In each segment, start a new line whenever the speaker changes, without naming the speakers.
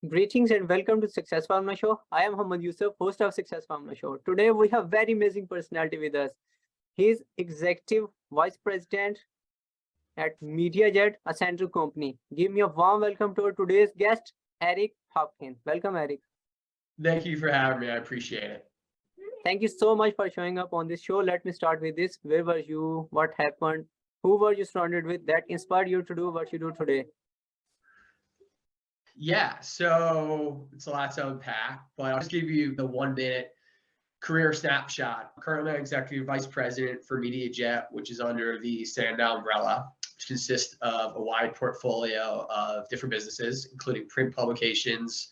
Greetings and welcome to Success Farmer Show. I am Hamad Yusuf, host of Success Farmer Show. Today we have very amazing personality with us. He is Executive Vice President at MediaJet, a Sandow company. Give me a warm welcome to our today's guest, Eric Hopkins. Welcome, Eric.
Thank you for having me. I appreciate it.
Thank you so much for showing up on this show. Let me start with this. Where were you? What happened? Who were you surrounded with that inspired you to do what you do today?
Yeah, so it's a lot to unpack, but I'll just give you the 1 minute career snapshot. Currently, I'm Executive Vice President for MediaJet, which is under the Sandow umbrella, which consists of a wide portfolio of different businesses, including print publications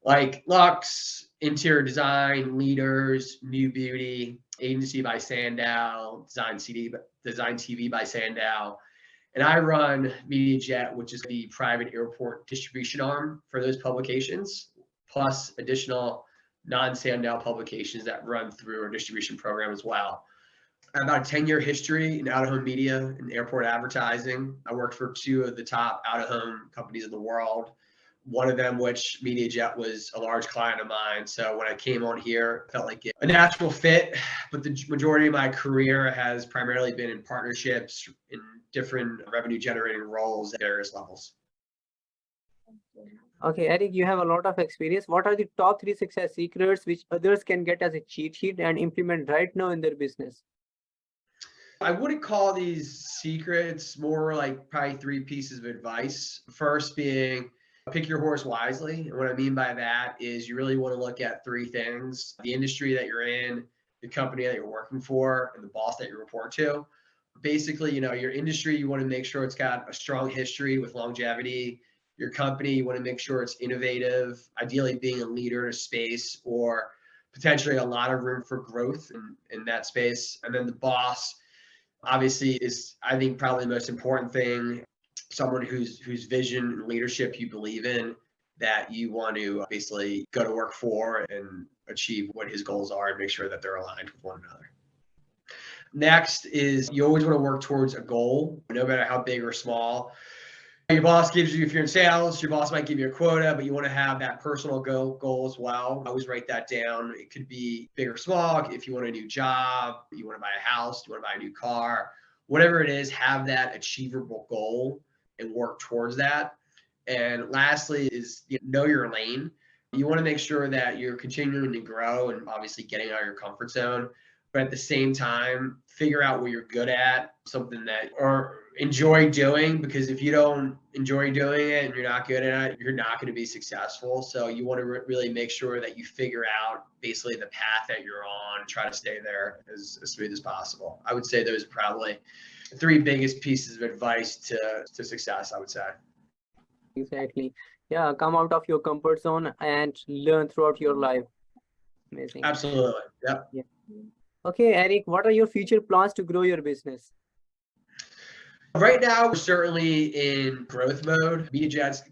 like Lux, Interior Design, Leaders, New Beauty, Agency by Sandow, Design TV by Sandow. And I run MediaJet, which is the private airport distribution arm for those publications, plus additional non-Sandow publications that run through our distribution program as well. I have about a 10-year history in out-of-home media and airport advertising. I worked for two of the top out-of-home companies in the world. One of them, which MediaJet was a large client of mine. So when I came on here, it felt like a natural fit. But the majority of my career has primarily been in partnerships in different revenue generating roles at various levels.
Okay, Eric, you have a lot of experience. What are the top 3 success secrets which others can get as a cheat sheet and implement right now in their business?
I wouldn't call these secrets, more like probably 3 pieces of advice. First being, pick your horse wisely. And what I mean by that is you really want to look at 3 things: the industry that you're in, the company that you're working for, and the boss that you report to. Basically, your industry, you want to make sure it's got a strong history with longevity. Your company, you want to make sure it's innovative, ideally being a leader in a space or potentially a lot of room for growth in that space. And then the boss, obviously, is, I think, probably the most important thing. Someone whose vision and leadership you believe in, that you want to basically go to work for and achieve what his goals are and make sure that they're aligned with one another. Next is you always want to work towards a goal, no matter how big or small. Your boss gives you, if you're in sales, your boss might give you a quota, but you want to have that personal goal as well. I always write that down. It could be big or small. If you want a new job, you want to buy a house, you want to buy a new car, whatever it is, have that achievable goal and work towards that. And lastly is know your lane. You want to make sure that you're continuing to grow and obviously getting out of your comfort zone, but at the same time, figure out what you're good at, something that or enjoy doing, because if you don't enjoy doing it and you're not good at it, you're not going to be successful. So you want to really make sure that you figure out basically the path that you're on and try to stay there as smooth as possible. I would say those are probably the 3 biggest pieces of advice to success, I would say.
Exactly. Yeah, come out of your comfort zone and learn throughout your life. Amazing.
Absolutely. Yep.
Yeah. Okay, Eric, what are your future plans to grow your business?
Right now, we're certainly in growth mode. MediaJet's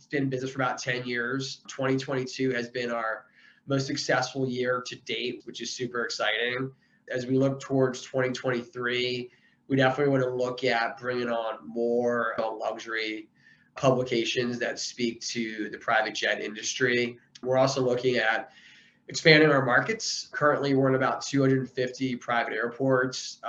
been in business for about 10 years. 2022 has been our most successful year to date, which is super exciting. As we look towards 2023, we definitely want to look at bringing on more luxury publications that speak to the private jet industry. We're also looking at expanding our markets. Currently, we're in about 250 private airports.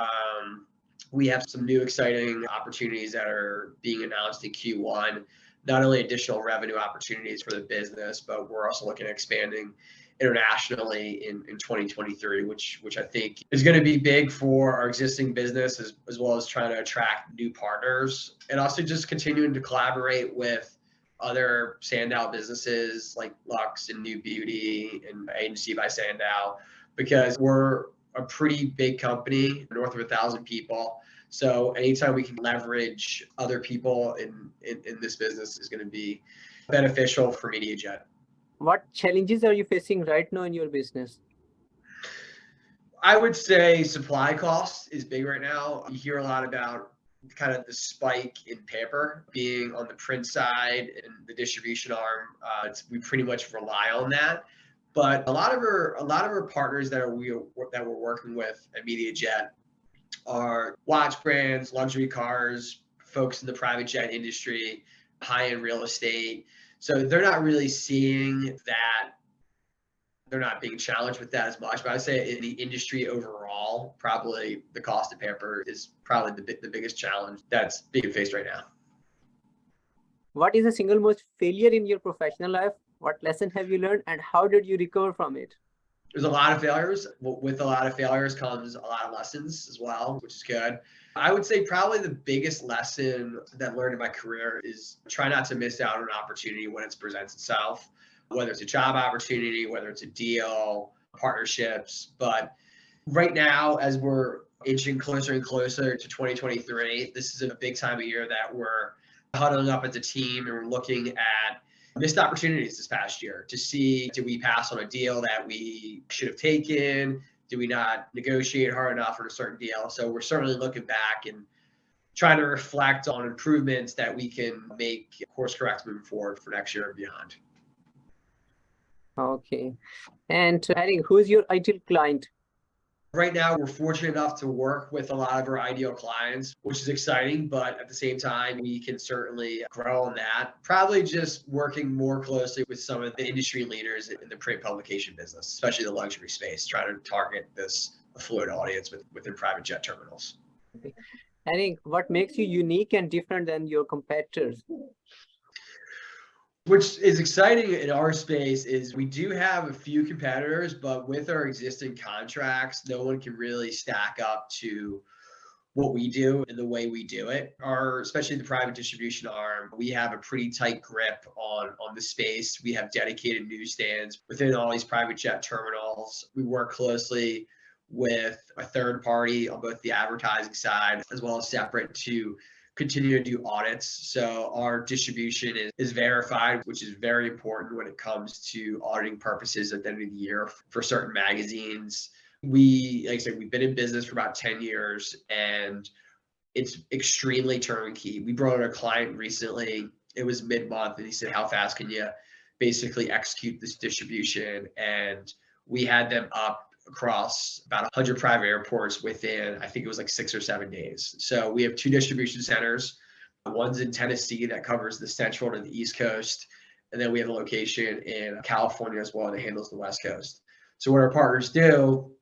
We have some new exciting opportunities that are being announced in Q1, not only additional revenue opportunities for the business, but we're also looking at expanding internationally in 2023, which I think is going to be big for our existing business as well as trying to attract new partners, and also just continuing to collaborate with other Sandow businesses like Lux and New Beauty and Agency by Sandow, because we're a pretty big company, north of 1,000 people. So anytime we can leverage other people in this business is going to be beneficial for MediaJet.
What challenges are you facing right now in your business?
I would say supply costs is big right now. You hear a lot about kind of the spike in paper being on the print side and the distribution arm. We pretty much rely on that. But a lot of our partners that we're working with at MediaJet are watch brands, luxury cars, folks in the private jet industry, high-end real estate. So they're not really seeing that. They're not being challenged with that as much, but I'd say in the industry overall, probably the cost of paper is probably the biggest challenge that's being faced right now.
What is the single most failure in your professional life? What lesson have you learned and how did you recover from it?
There's a lot of failures. With a lot of failures comes a lot of lessons as well, which is good. I would say probably the biggest lesson that I learned in my career is try not to miss out on an opportunity when it presents itself, whether it's a job opportunity, whether it's a deal, partnerships. But right now, as we're inching closer and closer to 2023, this is a big time of year that we're huddling up as a team and we're looking at missed opportunities this past year to see, did we pass on a deal that we should have taken? Did we not negotiate hard enough for a certain deal? So we're certainly looking back and trying to reflect on improvements that we can make course correct moving forward for next year and beyond.
Okay. And Eric, who is your ideal client?
Right now, we're fortunate enough to work with a lot of our ideal clients, which is exciting, but at the same time, we can certainly grow on that. Probably just working more closely with some of the industry leaders in the print publication business, especially the luxury space, trying to target this affluent audience within private jet terminals.
Eric, what makes you unique and different than your competitors?
Which is exciting in our space is we do have a few competitors, but with our existing contracts, no one can really stack up to what we do and the way we do it. Especially the private distribution arm, we have a pretty tight grip on the space. We have dedicated newsstands within all these private jet terminals. We work closely with a third party on both the advertising side as well as separate to continue to do audits. So our distribution is verified, which is very important when it comes to auditing purposes at the end of the year for certain magazines. Like I said, we've been in business for about 10 years and it's extremely turnkey. We brought in a client recently. It was mid-month and he said, how fast can you basically execute this distribution? And we had them up across about 100 private airports within, I think it was like 6 or 7 days. So we have 2 distribution centers. One's in Tennessee that covers the central to the East Coast. And then we have a location in California as well that handles the West Coast. So what our partners do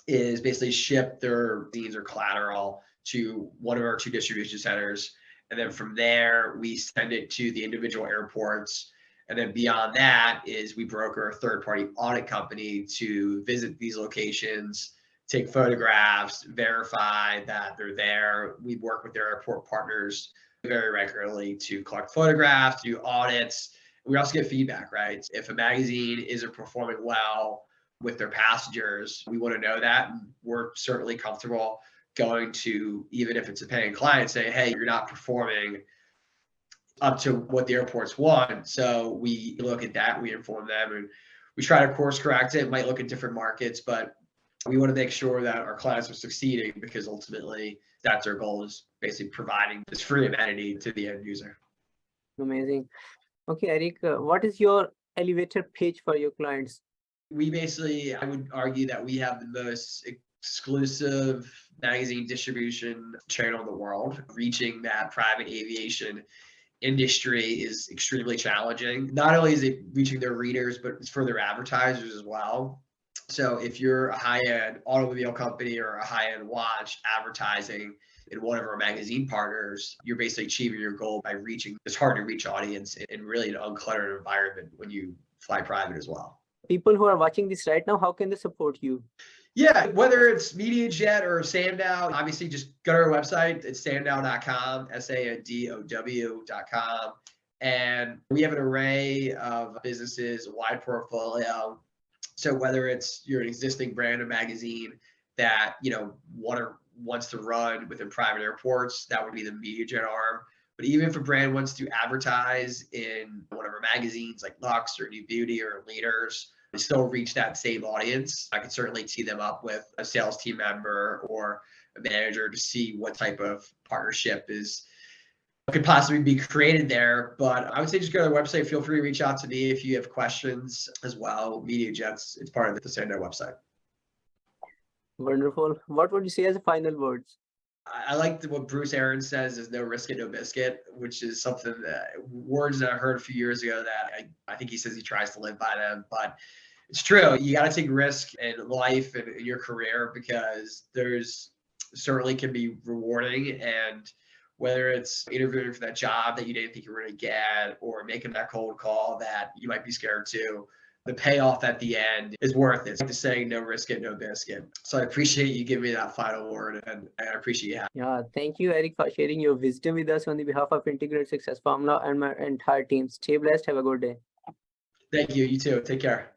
is basically ship their deeds or collateral to one of our 2 distribution centers. And then from there, we send it to the individual airports. And then beyond that is we broker a third-party audit company to visit these locations, take photographs, verify that they're there. We work with their airport partners very regularly to collect photographs, to do audits. We also get feedback, right? If a magazine isn't performing well with their passengers, we want to know that. And we're certainly comfortable going to, even if it's a paying client, say, hey, you're not performing up to what the airports want. So we look at that, we inform them, and we try to course correct it. It might look at different markets, but we want to make sure that our clients are succeeding because ultimately that's our goal, is basically providing this free amenity to the end user.
Amazing. Okay, Eric, what is your elevator pitch for your clients?
We basically, I would argue that we have the most exclusive magazine distribution channel in the world. Reaching that private aviation industry is extremely challenging. Not only is it reaching their readers, but it's for their advertisers as well. So if you're a high-end automobile company or a high-end watch advertising in one of our magazine partners, you're basically achieving your goal by reaching this hard-to-reach audience in really an uncluttered environment when you fly private as well.
People who are watching this right now, how can they support you?
Yeah, whether it's MediaJet or Sandow, obviously just go to our website. It's sandow.com, SANDOW.com. And we have an array of businesses, a wide portfolio. So whether you're an existing brand or magazine that, wants to run within private airports, that would be the MediaJet arm. But even if a brand wants to advertise in one of our magazines like Lux or New Beauty or Leaders, and still reach that same audience, I could certainly tee them up with a sales team member or a manager to see what type of partnership could possibly be created there. But I would say just go to the website. Feel free to reach out to me if you have questions as well. MediaJet's, it's part of the Sandow website.
Wonderful. What would you say as a final words?
I like what Bruce Arians says is no risk it, no biscuit, which is something that words that I heard a few years ago that I think he says he tries to live by them. But it's true. You got to take risk in life and in your career because there's certainly can be rewarding. And whether it's interviewing for that job that you didn't think you were going to get or making that cold call that you might be scared to, the payoff at the end is worth it. It's like the saying, no risk it, no biscuit. So I appreciate you giving me that final word, and I appreciate you having me.
Yeah, thank you, Eric, for sharing your wisdom with us on the behalf of Integrated Success Formula and my entire team. Stay blessed. Have a good day.
Thank you. You too. Take care.